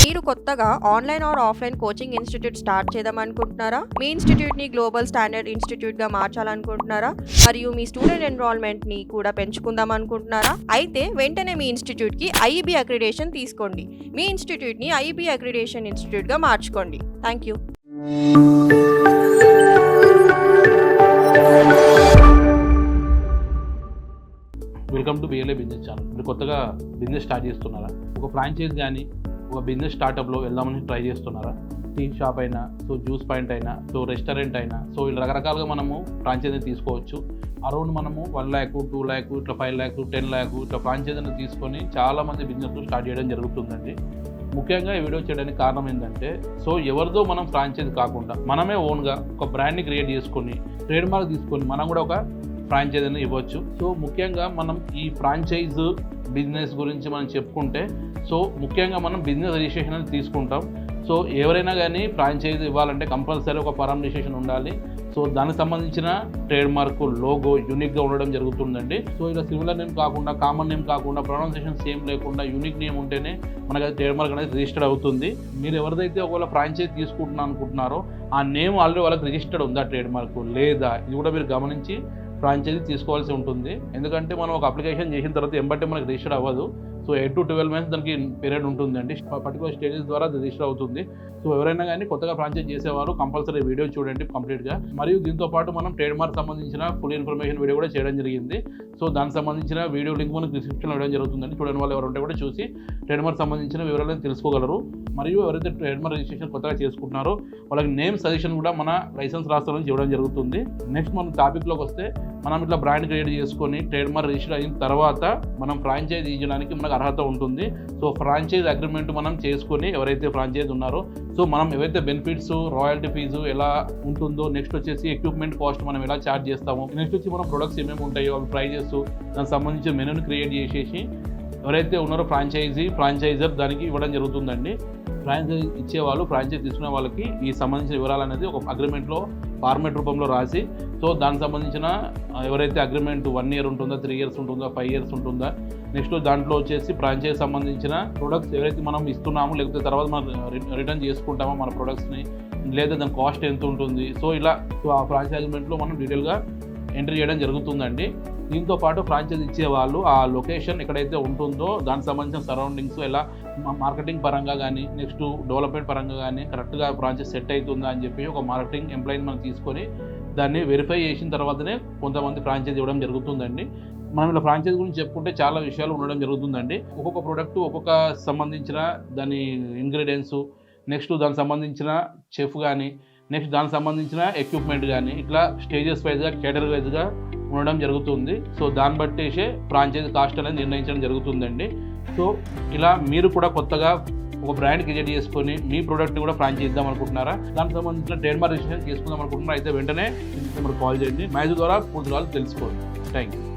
మీరు కొత్తగా online or offline coaching institute start చేద్దామనుకుంటున్నారా? మీ ఇన్స్టిట్యూట్ని గ్లోబల్ స్టాండర్డ్ ఇన్స్టిట్యూట్గా మార్చాలనుకుంటున్నారా? మరియు మీ స్టూడెంట్ ఎన్రోల్మెంట్ని కూడా పెంచుకుందాం అనుకుంటున్నారా? అయితే వెంటనే మీ ఇన్స్టిట్యూట్కి ఐఈబీ అక్రిడేషన్ తీసుకోండి. మీ ఇన్స్టిట్యూట్ని ఐఈబీ అక్రిడేషన్ ఇన్స్టిట్యూట్గా మార్చుకోండి. Thank you. Welcome to BLA business channel. మీరు కొత్తగా బిజినెస్ స్టార్ట్ చేస్తున్నారా? ఒక ఫ్రాంచైజ్ కానీ ఒక బిజినెస్ స్టార్టప్లో వెళ్దామని ట్రై చేస్తున్నారా? టీ షాప్ అయినా, సో జ్యూస్ పాయింట్ అయినా, సో రెస్టారెంట్ అయినా, సో ఇలా రకరకాలుగా మనము ఫ్రాంచైజీ తీసుకోవచ్చు. అరౌండ్ మనము 1 lakh, 2 lakh, ఇట్లా 5 lakh, 10 lakh ఇట్లా ఫ్రాంచైజీని తీసుకొని చాలామంది బిజినెస్ స్టార్ట్ చేయడం జరుగుతుందండి. ముఖ్యంగా ఈ వీడియో చేయడానికి కారణం ఏంటంటే, సో ఎవరిదో మనం ఫ్రాంచైజీ కాకుండా మనమే ఓన్గా ఒక బ్రాండ్ని క్రియేట్ చేసుకొని ట్రేడ్ మార్క్ తీసుకొని మనం కూడా ఒక ఫ్రాంచైజీని ఇవ్వచ్చు. సో ముఖ్యంగా మనం ఈ ఫ్రాంచైజ్ బిజినెస్ గురించి మనం చెప్పుకుంటే, సో ముఖ్యంగా మనం బిజినెస్ రిజిస్ట్రేషన్ అనేది తీసుకుంటాం. సో ఎవరైనా కానీ ఫ్రాంచైజీ ఇవ్వాలంటే కంపల్సరీ ఒక ఫారం రిజిస్ట్రేషన్ ఉండాలి. సో దానికి సంబంధించిన ట్రేడ్ మార్క్, లోగో యూనిక్గా ఉండడం జరుగుతుందండి. సో ఇలా సిమిలర్ నేమ్ కాకుండా, కామన్ నేమ్ కాకుండా, ప్రొనౌన్సియేషన్ సేమ్ లేకుండా యూనిక్ నేమ్ ఉంటేనే మనకి అది ట్రేడ్ మార్క్ అనేది రిజిస్టర్డ్ అవుతుంది. మీరు ఎవరిదైతే ఒకవేళ ఫ్రాంచైజీ తీసుకుంటున్నా అనుకుంటున్నారో ఆ నేమ్ ఆల్రెడీ వాళ్ళకి రిజిస్టర్డ్ ఉందా ట్రేడ్ మార్క్ లేదా, ఇది కూడా మీరు గమనించి ఫ్రాంచైజీ తీసుకోవాల్సి ఉంటుంది. ఎందుకంటే మనం ఒక అప్లికేషన్ చేసిన తర్వాత ఎంబటే మనకి రిజిస్టర్ అవ్వదు. సో 8 to 12 months దానికి పీరియడ్ ఉంటుందండి. పర్టికులర్ స్టేజెస్ ద్వారా అది రిజిస్టర్ అవుతుంది. సో ఎవరైనా కానీ కొత్తగా ఫ్రాంచైజ్ చేసేవారు కంపల్సరీ వీడియో చూడండి కంప్లీట్గా. మరియు దీంతో పాటు మనం ట్రేడ్ మార్క్ సంబంధించిన ఫుల్ ఇన్ఫర్మేషన్ వీడియో కూడా చేయడం జరిగింది. సో దానికి సంబంధించిన వీడియో లింక్ మనకు డిస్క్రిప్షన్లో ఇవ్వడం జరుగుతుందండి. చూడని వాళ్ళు ఎవరు ఉంటే కూడా చూసి ట్రేడ్ మార్క్ సంబంధించిన వివరాలను తెలుసుకోగలరు. మరియు ఎవరైతే ట్రేడ్ మార్క్ రిజిస్ట్రేషన్ కొత్తగా చేసుకుంటున్నారో వాళ్ళకి నేమ్ సజెషన్ కూడా మన లైసెన్స్ రాష్ట్రం నుంచి ఇవ్వడం జరుగుతుంది. నెక్స్ట్ మనం టాపిక్లోకి వస్తే, మనం ఇట్లా బ్రాండ్ క్రియేట్ చేసుకొని ట్రేడ్ మార్క్ రిజిస్టర్ అయిన తర్వాత మనం ఫ్రాంచైజ్ ఇవ్వడానికి మనకు అర్హత ఉంటుంది. సో ఫ్రాంచైజ్ అగ్రిమెంట్ మనం చేసుకొని ఎవరైతే ఫ్రాంచైజ్ ఉన్నారో, సో మనం ఏవైతే బెనిఫిట్స్, రాయల్టీ ఫీజు ఎలా ఉంటుందో, నెక్స్ట్ వచ్చేసి ఎక్విప్మెంట్ కాస్ట్ మనం ఎలా ఛార్జ్ చేస్తామో, నెక్స్ట్ వచ్చి మనం ప్రొడక్ట్స్ ఏమేమి ఉంటాయో అవి ప్రైజెస్, దానికి సంబంధించిన మెనూని క్రియేట్ చేసేసి ఎవరైతే ఉన్నారో ఫ్రాంచైజర్ దానికి ఇవ్వడం జరుగుతుందండి. ఫ్రాంచైజ్ ఇచ్చేవాళ్ళు, ఫ్రాంచైజ్ తీసుకునే వాళ్ళకి ఈ సంబంధించిన వివరాలు అనేది ఒక అగ్రిమెంట్లో ఫార్మేట్ రూపంలో రాసి, సో దానికి సంబంధించిన ఎవరైతే అగ్రిమెంట్ 1 year ఉంటుందా, 3 years ఉంటుందా, 5 years ఉంటుందా, నెక్స్ట్ దాంట్లో వచ్చేసి ఫ్రాంచైజ్ సంబంధించిన ప్రొడక్ట్స్ ఎవరైతే మనం ఇస్తున్నామో లేకపోతే తర్వాత మనం రిటర్న్ చేసుకుంటామో మన ప్రొడక్ట్స్ని, లేదా దాని కాస్ట్ ఎంత ఉంటుంది, సో ఇలా సో ఆ ఫ్రాంచైజ్ అగ్రిమెంట్లో మనం డీటెయిల్గా ఎంట్రీ చేయడం జరుగుతుందండి. దీంతో పాటు ఫ్రాంచైజ్ ఇచ్చే వాళ్ళు ఆ లొకేషన్ ఎక్కడైతే ఉంటుందో దానికి సంబంధించిన సరౌండింగ్స్ ఎలా మార్కెటింగ్ పరంగా కానీ, నెక్స్ట్ డెవలప్మెంట్ పరంగా కానీ కరెక్ట్గా ఫ్రాంచైజ్ సెట్ అవుతుందా అని చెప్పి ఒక మార్కెటింగ్ ఎంప్లాయీని మనం తీసుకొని దాన్ని వెరిఫై చేసిన తర్వాతనే కొంతమంది ఫ్రాంచైజ్ ఇవ్వడం జరుగుతుందండి. మనం ఇలా ఫ్రాంచైజ్ గురించి చెప్పుకుంటే చాలా విషయాలు ఉండడం జరుగుతుందండి. ఒక్కొక్క ప్రోడక్ట్ ఒక్కొక్క సంబంధించిన దాని ఇంగ్రీడియంట్స్, నెక్స్ట్ దానికి సంబంధించిన చెఫ్ కానీ, నెక్స్ట్ దానికి సంబంధించిన ఎక్విప్మెంట్ కానీ, ఇట్లా స్టేజెస్ వైజ్గా, కేటగిరీ వైజ్గా ఉండడం జరుగుతుంది. సో దాన్ని బట్టేసే ఫ్రాంచైజ్ కాస్ట్ అనేది నిర్ణయించడం జరుగుతుందండి. సో ఇలా మీరు కూడా కొత్తగా ఒక బ్రాండ్ క్రియేట్ చేసుకొని మీ ప్రోడక్ట్ని కూడా ఫ్రాంచైజ్ ఇద్దాం అనుకుంటున్నారా, దానికి సంబంధించిన ట్రేడ్ మార్క్ రిజిస్ట్రేషన్ చేసుకుందాం అనుకుంటున్నారా, అయితే వెంటనే నెంబర్ కాల్ చేయండి. మ్యాచ్ ద్వారా పూర్తి తెలుసుకోండి. Thank you.